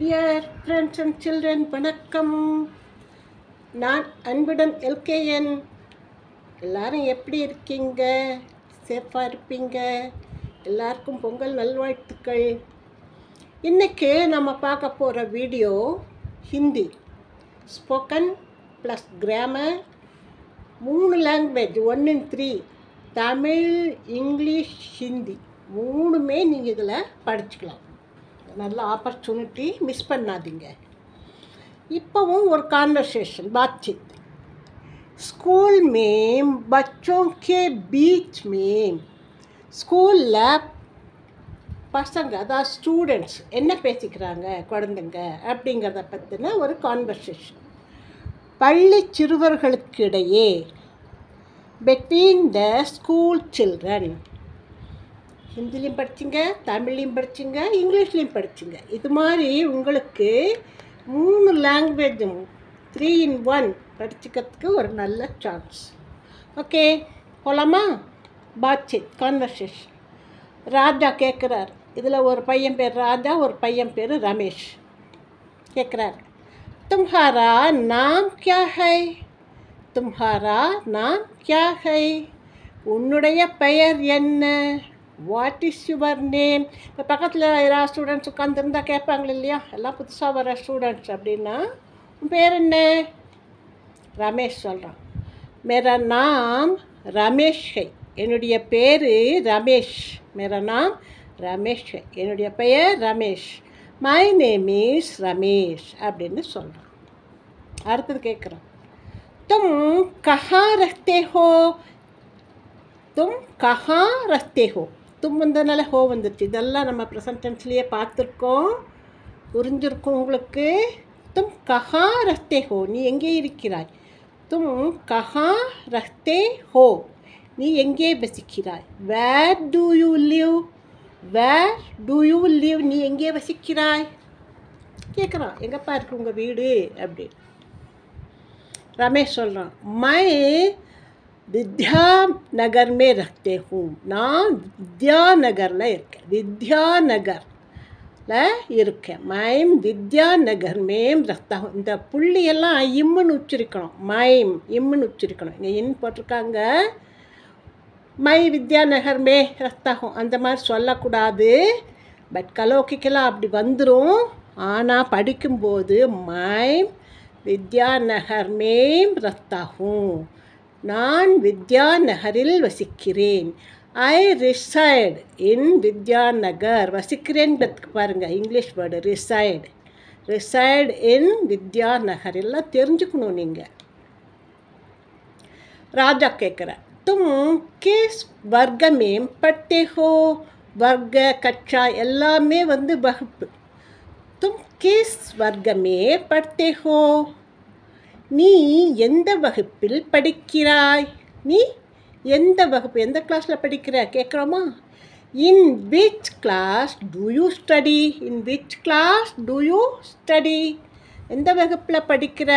Dear friends and children, வணக்கம். நான் அன்புடன் எல்கேஎன். எல்லாரும் எப்படி இருக்கீங்க? சேஃபாக இருப்பீங்க. எல்லாருக்கும் பொங்கல் நல்வாழ்த்துக்கள். இன்றைக்கி நம்ம பார்க்க போகிற video Hindi spoken plus grammar 3 language 1 in 3 Tamil, English, Hindi 3மே நீங்கள் இதில் படிச்சுக்கலாம். நல்ல ஆப்பர்ச்சுனிட்டி, மிஸ் பண்ணாதீங்க. இப்போவும் ஒரு கான்வர்सेशन बातचीत स्कूल में बच्चों के बीच में ஸ்கூலில் பசங்க அதாவது ஸ்டூடெண்ட்ஸ் என்ன பேசிக்கிறாங்க குழந்தைங்க அப்படிங்கிறத பற்றின ஒரு கான்வர்சேஷன். பள்ளி சிறுவர்களுக்கிடையே between the school children. ஹிந்திலையும் படிச்சிங்க, தமிழ்லையும் படிச்சிங்க, இங்கிலீஷ்லேயும் படிச்சிங்க. இது மாதிரி உங்களுக்கு 3 லாங்குவேஜும் 3 in 1 படிச்சுக்கிறதுக்கு ஒரு நல்ல சான்ஸ். ஓகே, போகலாமா? பாட்சித் கான்வர்சேஷன். ராஜா கேட்குறார். இதில் ஒரு பையன் பேர் ராஜா, ஒரு பையன் பேர் ரமேஷ். கேட்குறார், தும்ஹாரா நாம் கியா ஹை? தும்ஹாரா நாம் கியா ஹை? உன்னுடைய பெயர் என்ன? What is your name? இப்போ பக்கத்தில் யாராவது ஸ்டூடெண்ட்ஸ் உட்காந்துருந்தா கேட்பாங்க இல்லையா, எல்லாம் புதுசாக வர ஸ்டூடெண்ட்ஸ். அப்படின்னா உன் பேர் என்ன? ரமேஷ் சொல்கிறான். மேரா நாம் ரமேஷ் ஹை. என்னுடைய பேர் ரமேஷ். மேரா நாம் ரமேஷ் ஹை. என்னுடைய பெயர் Ramesh. My name is Ramesh அப்படின்னு சொல்கிறான். அடுத்தது கேட்குறான், தும் கஹா ரஹ்தே ஹோ? தும் கஹா ரஹ்தே ஹோ? தும் வந்ததுனால ஹோ வந்துருச்சு. இதெல்லாம் நம்ம ப்ரெசன்ட் டென்ஸ்லேயே பார்த்துருக்கோம், புரிஞ்சிருக்கும் உங்களுக்கு. தும் கஹா ரஹ்தே ஹோ? நீ எங்கே இருக்கிறாய்? தும் கஹா ரஹ்தே ஹோ? நீ எங்கே வசிக்கிறாய்? Where do you live? Where do you live? நீ எங்கே வசிக்கிறாய் கேட்குறான். எங்கப்பா இருக்கு உங்கள் வீடு அப்படி. ரமேஷ் சொல்கிறான், மை வித்யாநகர்மே ரஹ்தே ஹூம். நான் வித்யாநகரில் இருக்கேன். வித்யாநகரில் இருக்கேன். மைம் வித்யாநகர் மேம் ரஹ்தா ஹூம். இந்த புள்ளியெல்லாம் இம்முன்னு உச்சரிக்கணும். மைம் இம்முன்னு உச்சரிக்கணும். இங்கே இன் போட்டிருக்காங்க. மை வித்யாநகர் மே ரஹ்தா ஹூம் அந்த மாதிரி சொல்லக்கூடாது. பட் கலோக்கிக்கெல்லாம் அப்படி வந்துடும். ஆனால் படிக்கும்போது மைம் வித்யாநகர் மேம் ரஹ்தா ஹூம். நான் வித்யாநகரில் வசிக்கிறேன். ஐ ரிசைட் இன் வித்யாநகர். வசிக்கிறேன்றதுக்கு பாருங்கள் இங்கிலீஷ் வேர்டு ரிசைட். ரிசைட் இன் வித்யாநகர் எல்லாம் தெரிஞ்சுக்கணும் நீங்கள். ராஜா கேட்குற, தும் கிஸ் வர்க்கமே பட்டே ஹோ? வர்க்க கட்சா எல்லாமே வகுப்பு. தும் கிஸ் வர்க்கமே பட்டே ஹோ? நீ எந்த வகுப்பில் படிக்கிறாய்? நீ எந்த வகுப்பு, எந்த கிளாஸில் படிக்கிற கேட்குறோமா? In which class do you study? In which class do you study? எந்த வகுப்பில் படிக்கிற?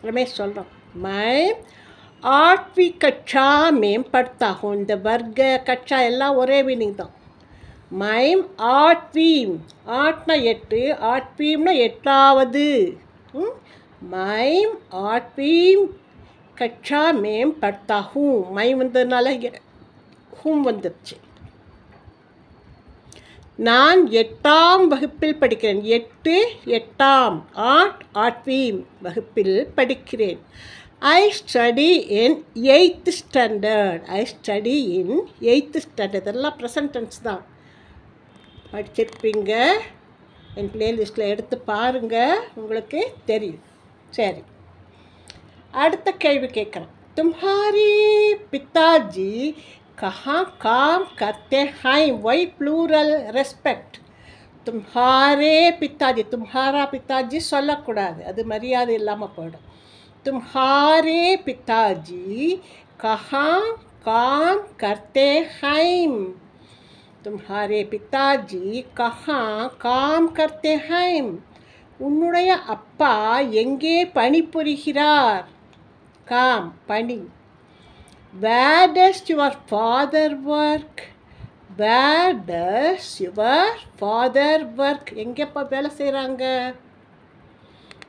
ரமேஷ் சொல்கிறோம், மை 8वीं कक्षा में पढ़ता हूँ. இந்த வர்க்க கட்சா எல்லாம் ஒரே மீனிங் தான். மைம் 8वीं, 8னா 8, 8वींனா 8வது. மைம் 8वीं कक्षा में पढ़ता हूँ. மை வந்ததுனால ஹூம் வந்துடுச்சு. நான் 8ஆம் வகுப்பில் படிக்கிறேன். 8 8ஆம், 8वीं வகுப்பில் படிக்கிறேன். ஐ study in 8th standard. I study in 8th standard. இதெல்லாம் ப்ரெசன்ட் டென்ஸ் தான். படிச்சிருப்பீங்க. என் பிளேலிஸ்ட்டில் எடுத்து பாருங்கள், உங்களுக்கு தெரியும். சரி, அடுத்த கேள்வி கேட்குறேன். तुम्हारे पिताजी कहाँ काम करते हैं? वही प्लूरल ரெஸ்பெக்ட். तुम्हारे पिताजी, तुम्हारा पिताजी சொல்லக்கூடாது, அது மரியாதை இல்லாமல் போயிடும். तुम्हारे पिताजी कहाँ काम करते हैं? तुम्हारे पिताजी कहाँ काम करते हैं? உன்னுடைய அப்பா எங்கே பணிபுரிகிறார்? காம் பணி. Where does your father work? Where does your father work? எங்கேப்பா வேலை செய்கிறாங்க?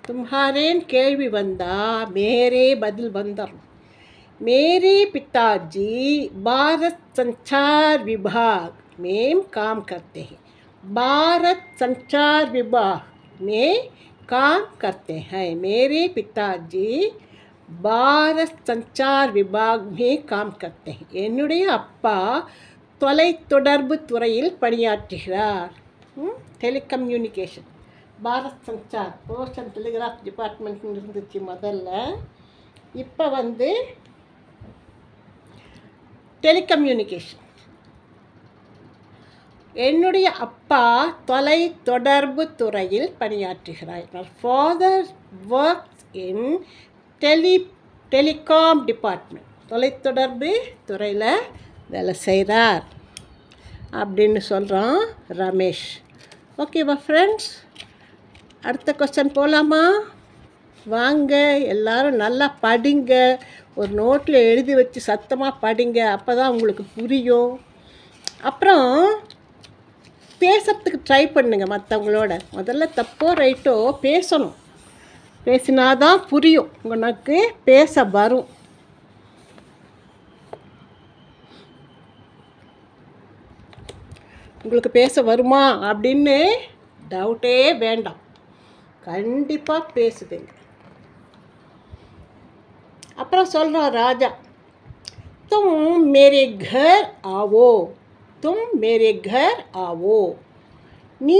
தும்ஹாரேன்னு கேள்வி வந்தால் மேரே பதில் வந்துடணும். मेरे पिताजी भारत संचार विभाग में काम करते हैं. भारत संचार विभाग में काम करते हैं. मेरे पिताजी भारत संचार विभाग में काम करते हैं. என்னுடைய அப்பா தொலைத்தொடர்பு துறையில் பணியாற்றுகிறார். Telecommunication, Bharat Sanchar, post and telegraph department இருந்துச்சு முதல்ல. இப்போ வந்து டெலிகம்யூனிகேஷன். என்னுடைய அப்பா தொலை தொடர்பு துறையில் பணியாற்றுகிறார். Father works in telecom department, தொலைத்தொடர்பு துறையில் வேலை செய்கிறார் அப்படின்னு சொல்கிறான் ரமேஷ். ஓகேவா ஃப்ரெண்ட்ஸ்? அடுத்த கொஸ்டின் போகலாமா? வாங்க, எல்லோரும் நல்லா படிங்க. ஒரு நோட்டில் எழுதி வச்சு சத்தமாக படிங்க, அப்போ தான் உங்களுக்கு புரியும். அப்புறம் பேசுறதுக்கு ட்ரை பண்ணுங்க மற்றவங்களோட. முதல்ல தப்போ ரைட்டோ பேசணும். பேசினாதான் புரியும், உனக்கு பேச வரும். உங்களுக்கு பேச வருமா அப்படின்னு டவுட்டே வேண்டாம், கண்டிப்பாக பேசுவீங்க. அப்புறம் சொல்கிறான் ராஜா, तुम मेरे घर आओ, तुम मेरे घर आओ. நீ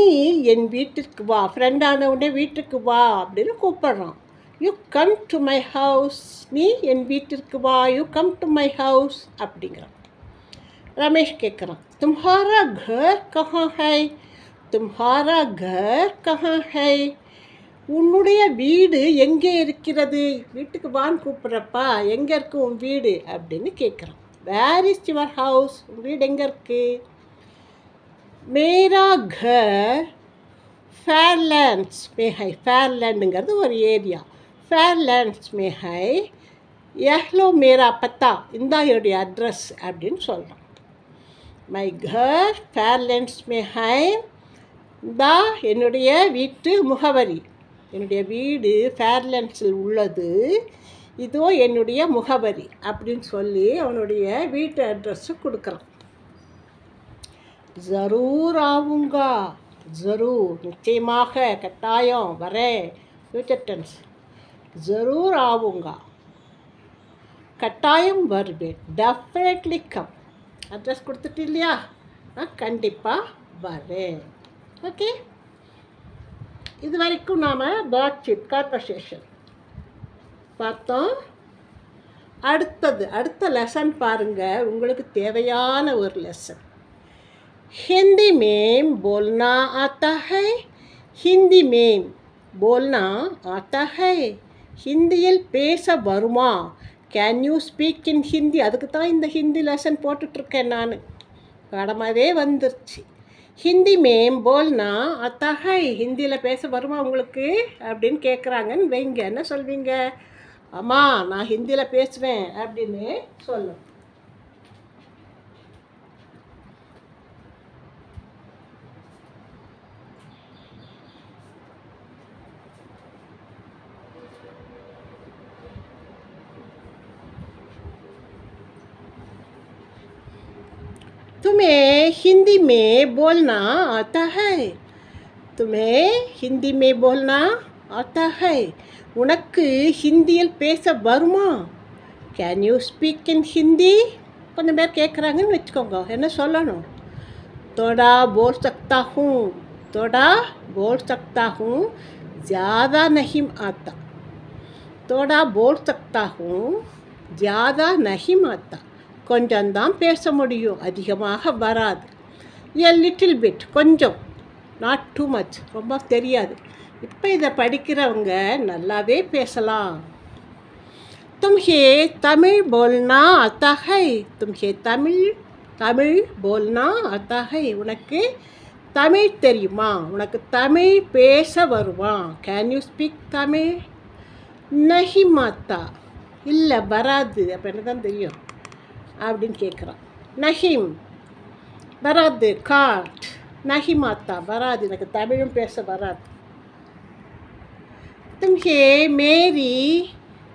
என் வீட்டுக்கு வா. ஃப்ரெண்டான உடனே வீட்டுக்கு வா அப்படின்னு கூப்பிட்றான். You come to my house. நீ என் வீட்டிற்கு வா, you come to my house அப்படிங்கிறான். ரமேஷ் கேட்குறான், तुम्हारा घर कहाँ है? तुम्हारा घर कहाँ है? உன்னுடைய வீடு எங்கே இருக்கிறது? வீட்டுக்கு வான்னு கூப்பிட்றப்பா, எங்கே இருக்கு உன் வீடு அப்படின்னு கேட்குறான். Where is your house? உன் வீடு எங்கே இருக்கு? மேரா கர் ஃபேர்லேண்ட்ஸ் மே ஹை. ஃபேர்லேண்டுங்கிறது ஒரு ஏரியா. ஃபேர்லேண்ட்ஸ் மே ஹை. எஹ்லோ மேரா பத்தா, இந்தா என்னுடைய அட்ரஸ் அப்படின்னு சொல்கிறான். மை கர் ஃபேர்லேண்ட்ஸ் மே ஹை. இந்தா என்னுடைய வீட்டு முகவரி. என்னுடைய வீடு ஃபேர்லேண்ட்ஸில் உள்ளது, இதோ என்னுடைய முகவரி அப்படின்னு சொல்லி அவனுடைய வீட்டு அட்ரஸ்ஸு கொடுக்குறான். ஜரூர் ஆவுங்கா. ஜரூர் நிச்சயமாக, கட்டாயம், வரேன், ஃபியூச்சர் டென்ஸ். ஜரூர் ஆவுங்கா, கட்டாயம் வருவேன். Definitely come. அட்ரஸ் கொடுத்துட்டு இல்லையா, நான் கண்டிப்பாக வரேன். ஓகே, இது வரைக்கும் நாம் பாட்சிட் கான்வர்சேஷன் பார்த்தோம். அடுத்த லெசன் பாருங்கள், உங்களுக்கு தேவையான ஒரு லெசன். हिंदी में बोलना आता है. हिंदी में बोलना आता है. ஹிந்தியில் பேச வருமா? Can you speak in Hindi? அதுக்கு தான் இந்த ஹிந்தி லெசன் போட்டுட்ருக்கேன் நான். பாடமாகவே வந்துருச்சு. ஹிந்தி மேம் போல்னா அத்தா ஹை. ஹிந்தியில் பேச வருமா உங்களுக்கு அப்படின்னு கேட்குறாங்கன்னு வைங்க. என்ன சொல்வீங்க? ஆமாம், நான் ஹிந்தியில் பேசுவேன் அப்படின்னு சொல்லும். तुम्हें हिंदी में बोलना आता है. तुम्हें हिंदी में बोलना आता है. உனக்கு ஹிந்தியில் பேச வருமா? Can you speak in Hindi? கொஞ்சம் பேர் கேட்குறாங்கன்னு வச்சுக்கோங்க. என்ன சொல்லணும்? தோடா போல் சக்தா ஹூँ. தோடா போல் சக்தா ஹூँ, ज़्यादा नहीं आता. தோடா போல் சக்தா ஹூँ, ज़्यादा नहीं आता. கொஞ்சம் தான் பேச முடியும், அதிகமாக வராது. எ லிட்டில் பிட், கொஞ்சம், நாட் டூ மச், ரொம்ப தெரியாது. இப்போ இதை படிக்கிறவங்க நல்லாவே பேசலாம். தும்ஹே தமிழ் போல்னா ஆத்தா ஹை. தும்ஹே தமிழ் போல்னா ஆத்தா ஹை. உனக்கு தமிழ் தெரியுமா? உனக்கு தமிழ் பேச வருமா? Can you speak Tamil? நஹி மாத்தா, இல்லை வராது. அப்போ என்ன தான் தெரியும் அப்படின்னு கேட்குறான். நஹீம், வராது. காண்ட், நஹி மாத்தா, வராது. எனக்கு தமிழும் பேச வராது. तुम्हें मेरी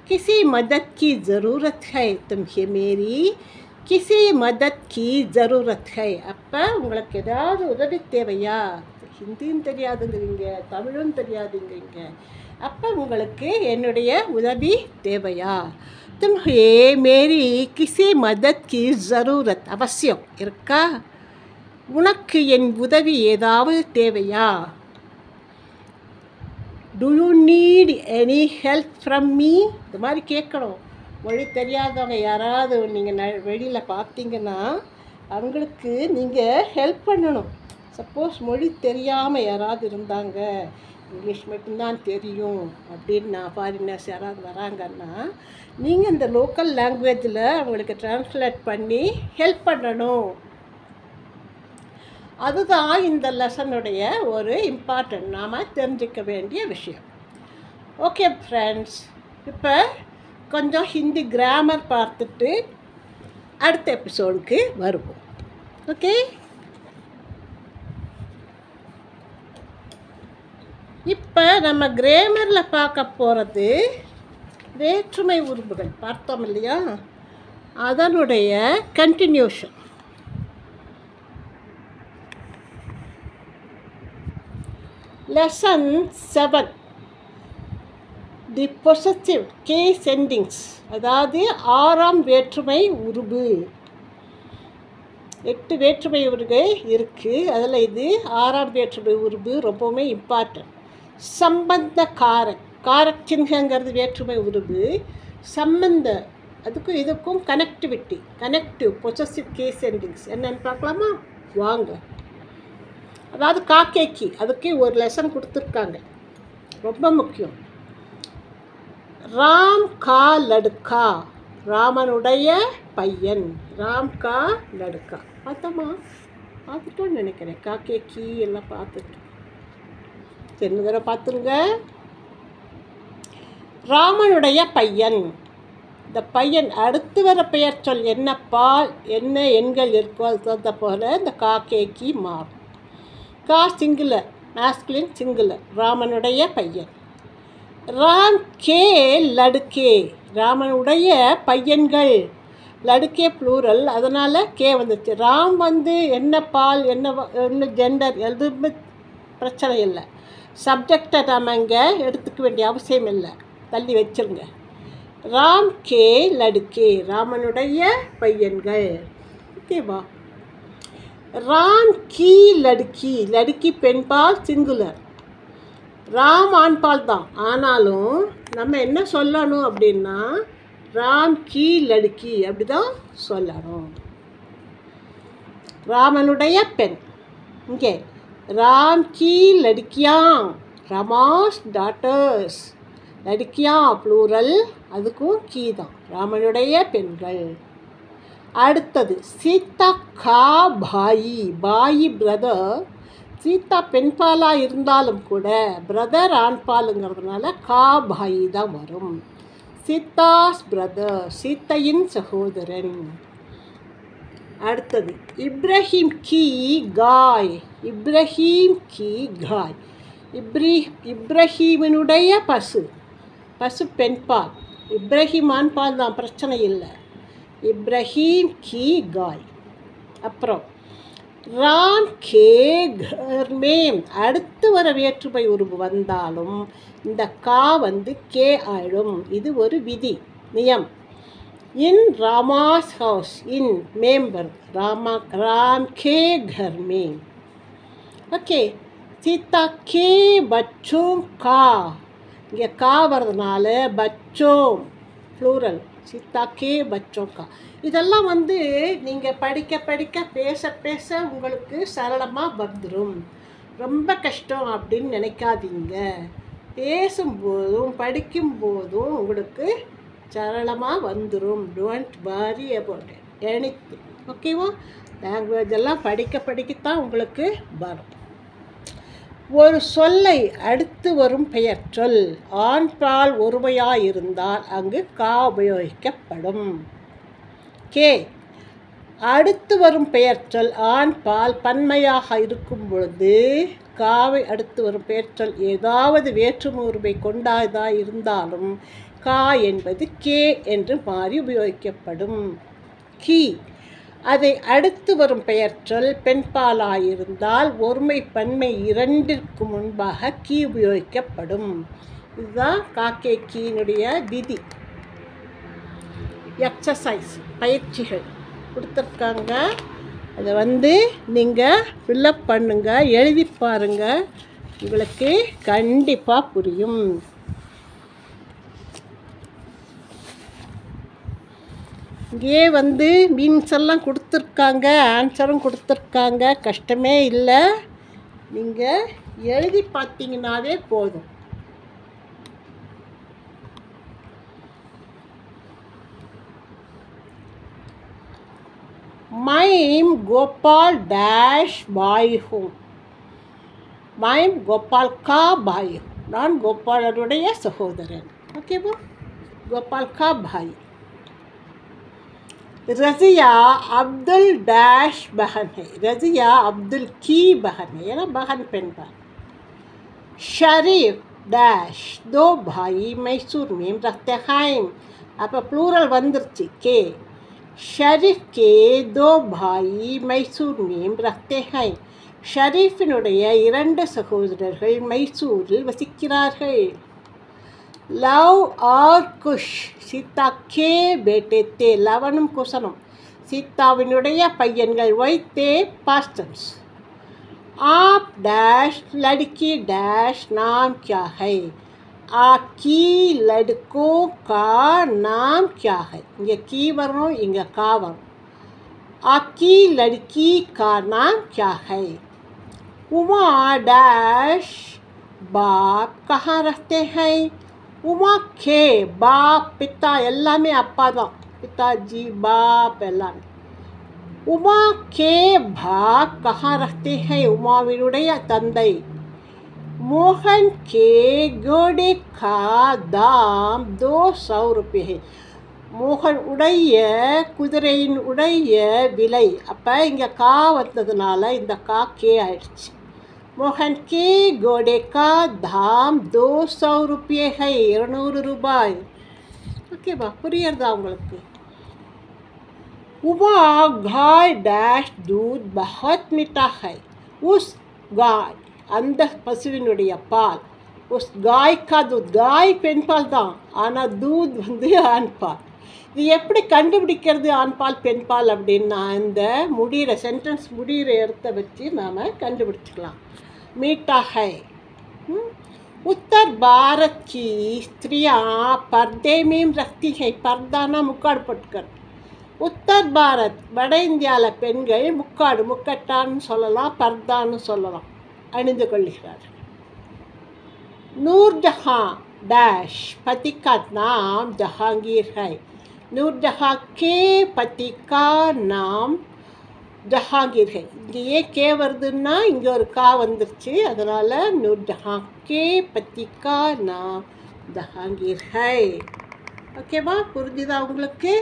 किसी मदद की ज़रूरत है. तुम्हें मेरी किसी मदद की ज़रूरत है. அப்போ உங்களுக்கு ஏதாவது உதவி தேவையா? ஹிந்தியும் தெரியாதுங்கிறீங்க, தமிழும் தெரியாதுங்கிறீங்க. அப்போ உங்களுக்கு என்னுடைய உதவி தேவையா? तुम्हें मेरी किसी मदद की ज़रूरत, அவசியம் இருக்கா? உனக்கு என் உதவி ஏதாவது தேவையா? Do you need any help from me? இந்த மாதிரி கேட்கணும். மொழி தெரியாதவங்க யாராவது நீங்கள் வெளியில் பார்த்தீங்கன்னா அவங்களுக்கு நீங்கள் ஹெல்ப் பண்ணணும். சப்போஸ் மொழி தெரியாமல் யாராவது இருந்தாங்க, இங்கிலீஷ் மட்டும்தான் தெரியும் அப்படின்னா, ஃபாரினர்ஸ் யாராவது வராங்கன்னா நீங்கள் இந்த லோக்கல் லாங்குவேஜில் அவங்களுக்கு ட்ரான்ஸ்லேட் பண்ணி ஹெல்ப் பண்ணணும். அதுதான் இந்த லெசனுடைய ஒரு இம்பார்ட்டன்ட், நாம் தெரிஞ்சிக்க வேண்டிய விஷயம். ஓகே ஃப்ரெண்ட்ஸ், இப்போ கொஞ்சம் ஹிந்தி கிராமர் பார்த்துட்டு அடுத்த எபிசோடுக்கு வருவோம். ஓகே, இப்போ நம்ம கிராமரில் பார்க்க போகிறது வேற்றுமை உறுப்புகள் பார்த்தோம் இல்லையா, அதனுடைய கண்டினியூஷன். Lesson 7, தி பொசசிவ் கேஸ் எண்டிங்ஸ், அதாவது 6ஆம் வேற்றுமை உருபு. 8 வேற்றுமை உருபு இருக்குது, அதில் இது 6ஆம் வேற்றுமை உருபு ரொம்பவுமே இம்பார்ட்டன்ட். சம்பந்த காரக், காரக் சின்ஹங்கிறது வேற்றுமை உருபு. சம்பந்த, அதுக்கும் இதுக்கும் connectivity, connective possessive case endings என்னன்னு பார்க்கலாமா? வாங்க. அதாவது காக்கேக்கி, அதுக்கு ஒரு லெசன் கொடுத்துருக்காங்க, ரொம்ப முக்கியம். ராம் கா லடுக்கா, ராமனுடைய பையன். ராம் கா லடுக்கா பார்த்தோமா? பார்த்துட்டோன்னு நினைக்கிறேன். காக்கேக்கி எல்லாம் பார்த்துட்டோம். சின்ன தடவை பார்த்துருங்க. ராமனுடைய பையன், இந்த பையன் அடுத்து வர பெயர் சொல் என்ன பால் என்ன எண்கள் இருக்கோ அது தகுந்த போல் இந்த காக்கேக்கி மாறும். கா சிங்குலர், மாஸ்குலின் சிங்குலர், ராமனுடைய பையன். ராம் கே லடுக்கே, ராமனுடைய பையன்கள். லடுக்கே ப்ளூரல், அதனால் கே வந்துச்சு. ராம் என்ன பால் என்ன ஜெண்டர் எதுவுமே பிரச்சனை இல்லை. சப்ஜெக்டை நாம் இங்கே எடுத்துக்க வேண்டிய அவசியம் இல்லை, தள்ளி வச்சுருங்க. ராம் கே லடுக்கே, ராமனுடைய பையன்கள். ஓகேவா? ராம் கி லடுக்கி, லடுக்கி பெண்பால் சிங்குலர். ராம் ஆண்பால் தான், ஆனாலும் நம்ம என்ன சொல்லணும் அப்படின்னா ராம் கி லடுக்கி அப்படி தான் சொல்லணும். ராமனுடைய பெண். இங்கே ராம் கி லடுக்கியாம், ரமாஸ் டாட்டர்ஸ். லடுக்கியா ப்ளூரல், அதுக்கும் கீ தான், ராமனுடைய பெண்கள். அடுத்தது சீதா கா பாயி, பாயி பிரதர். சீதா பெண்பாலாக இருந்தாலும் கூட பிரதர் ஆண்பாலுங்கிறதுனால கா பாயி தான் வரும். சீதாஸ் பிரதர், சீத்தையின் சகோதரன். அடுத்தது இப்ராஹிம் கி காய், இப்ராஹிம் கி காய். இப்ராஹிமினுடைய பசு, பசு பெண்பால். இப்ராஹிம் ஆண்பால் தான், பிரச்சனை இல்லை. இப்ராஹிம் கி காய். அப்புறம் ராம் கே கர்மேம், அடுத்து வர வேற்றுமை உருவு வந்தாலும் இந்த கா கே ஆயிடும். இது ஒரு விதி, நியம். இன் ராமாஸ் ஹவுஸ், இன் மேம்பர் ராம் கே கர்மேம். ஓகே. சீதா கே பச்சோம் கா, இங்கே கா வர்றதுனால பச்சோம் ப்ளூரல், சீதா கே பச்சோம் கா. இதெல்லாம் நீங்கள் படிக்க படிக்க பேச பேச உங்களுக்கு சரளமாக வந்துடும். ரொம்ப கஷ்டம் அப்படின்னு நினைக்காதீங்க. பேசும்போதும் படிக்கும்போதும் உங்களுக்கு சரளமாக வந்துடும். Don't worry about it anything. ஓகேவா? லாங்குவேஜ் எல்லாம் படிக்க படிக்கத்தான் உங்களுக்கு வரும். ஒரு சொல்லை அடுத்து வரும் பெயர் சொல் ஆண்பால் ஒருமையாக இருந்தால் அங்கு கா உபயோகிக்கப்படும். கே அடுத்து வரும் பெயர்ச்சொல் ஆண் பால் பன்மையாக இருக்கும் பொழுது காவை அடுத்து வரும் பெயர்ச்சொல் ஏதாவது வேற்றுமுறுமை கொண்டதாக இருந்தாலும் கா என்பது கே என்று மாறி உபயோகிக்கப்படும். கி. அதை அடுத்து வரும் பெயர்ச்சொல் பெண்பாலாயிருந்தால் ஒருமை பன்மை இரண்டிற்கு முன்பாக கி உபயோகிக்கப்படும். இதுதான் காக்கே கீனுடைய விதி. எக்ஸசைஸ் பயிற்சிகள் கொடுத்துருக்காங்க. அதை நீங்கள் ஃபில்லப் பண்ணுங்கள், எழுதி பாருங்கள், உங்களுக்கு கண்டிப்பாக புரியும். இங்கே மீன்ஸ் எல்லாம் கொடுத்துருக்காங்க, ஆன்சரும் கொடுத்துருக்காங்க. கஷ்டமே இல்லை, நீங்கள் எழுதி பார்த்தீங்கன்னாவே போதும். மைம் கோபால் டேஷ் பாய் ஹோம். மைம் கோபால் கா பாய். நான் கோபாலருடைய சகோதரன். ஓகேவா? கோபால் கா பாய். रज़िया अब्दुल डैश बहन है. रज़िया अब्दुल की बहन है, ये ना बहन पेन पर. शरीफ डैश दो भाई मैसूर में रखते हैं. अब प्लूरल वंदर्ची के. शरीफ के दो भाई मैसूर में रखते हैं. ஷரீஃபினுடைய 2 சகோதரர்கள் மைசூரில் வசிக்கிறார்கள். लव और कुश सीता के बेटे थे. लवनम कुशनम सीताविनुடைய பையன்கள் வைத்தே पास्ट टेंस. आप डैश लड़की डैश नाम क्या है. आपकी लड़कों का नाम क्या है. இங்கே की வரணும், இங்கே का வரணும். आपकी लड़की का नाम क्या है. उमा डैश बाप कहाँ रहते हैं. उमा के बाप पिता எல்லாமே அப்பா தான். पिताजी बाप எல்லாமே. उमा के बाप कहाँ रहते हैं. உமாவினுடைய தந்தை. मोहन के घोड़े का दाम 200 रुपये है. மோகன் உடைய குதிரையின் உடைய விலை. அப்போ இங்கே கா வந்ததுனால இந்த கா கே ஆயிடுச்சு. मोहन के घोड़े का दाम 200 रुपये है. 200 ரூபாய். ஓகேவா? புரியுறதா உங்களுக்கு? उमा गाय डैश दूध बहुत मीठा है. उस गाय அந்த பசுவினுடைய பால். उस गाय का दूध. गाय பெண் பால் தான், ஆனால் दूध ஆண் பால். இது எப்படி கண்டுபிடிக்கிறது ஆண் பால் பெண் பால் அப்படின்னா இந்த முடிகிற சென்டென்ஸ் முடிகிற இடத்த வச்சு நாம் கண்டுபிடிச்சிக்கலாம். मीठा है. उत्तर भारत की स्त्रियाँ पर्दे में रखती है. पर्दाना मुक्काड़ पटकर. उत्तर भारत வட இந்தியாவில் பெண்கள் முக்காடு முக்கட்டான்னு சொல்லலாம், பர்தான்னு சொல்லலாம், அணிந்து கொள்கிறார்கள். नूरजहाँ डैश पति का नाम जहांगीर है. नूरजहाँ के पति का नाम ஜஹாங்கீர் ஹை. இங்கே ஏன் கே வருதுன்னா இங்கே ஒரு கா வந்துருச்சு, அதனால் நூர்ஜஹான் கே பத்தி கா நாம் ஜஹாங்கீர் ஹை. ஓகேவா? புரிஞ்சுதா உங்களுக்கு?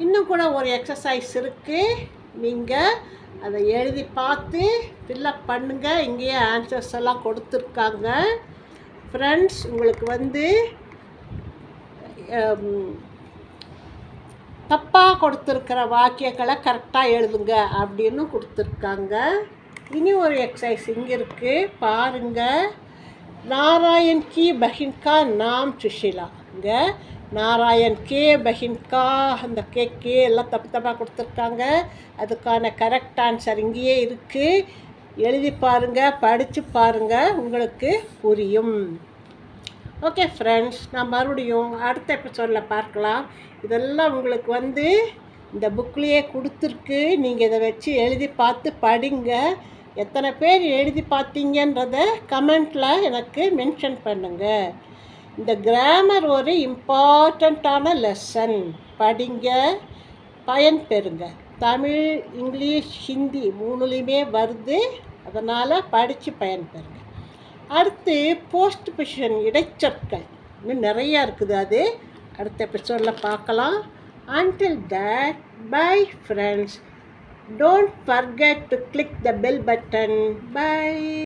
இன்னும் கூட ஒரு எக்ஸசைஸ் இருக்குது, நீங்கள் அதை எழுதி பார்த்து ஃபில்லப் பண்ணுங்கள். இங்கேயே ஆன்சர்ஸ் எல்லாம் கொடுத்துருக்காங்க. ஃப்ரெண்ட்ஸ், உங்களுக்கு தப்பாக கொடுத்துருக்கிற வாக்கியங்களை கரெக்டாக எழுதுங்க அப்படின்னு கொடுத்துருக்காங்க. இனி ஒரு எக்ஸசைஸ் இங்கே இருக்குது, பாருங்கள். நாராயண் கி பஹின் கா நாம் சுஷிலா. இங்கே நாராயண் கே பஹின் கா, அந்த கே எல்லாம் தப்பாக கொடுத்துருக்காங்க. அதுக்கான கரெக்ட் ஆன்சர் இங்கேயே இருக்குது. எழுதி பாருங்கள், படித்து பாருங்கள், உங்களுக்கு புரியும். ஓகே ஃப்ரெண்ட்ஸ், நான் மறுபடியும் அடுத்த எபிசோடில் பார்க்கலாம். இதெல்லாம் உங்களுக்கு இந்த புக்லேயே கொடுத்துருக்கு. நீங்கள் இதை வச்சு எழுதி பார்த்து படிங்க. எத்தனை பேர் எழுதி பார்த்தீங்கன்றத கமெண்ட்டில் எனக்கு மென்ஷன் பண்ணுங்கள். இந்த கிராமர் ஒரு இம்பார்ட்டண்ட்டான லெசன். படிங்க, பயன் பெறுங்க. தமிழ், இங்கிலீஷ், ஹிந்தி 3லையுமே வருது, அதனால் படித்து பயன் பெறுங்க. அடுத்து போஸ்ட் பொசிஷன் இடைச்சொற்கள் இன்னும் நிறையா இருக்குது, அது அடுத்த எபிசோடில் பார்க்கலாம். Until that, bye friends. Don't forget to click the bell button. Bye.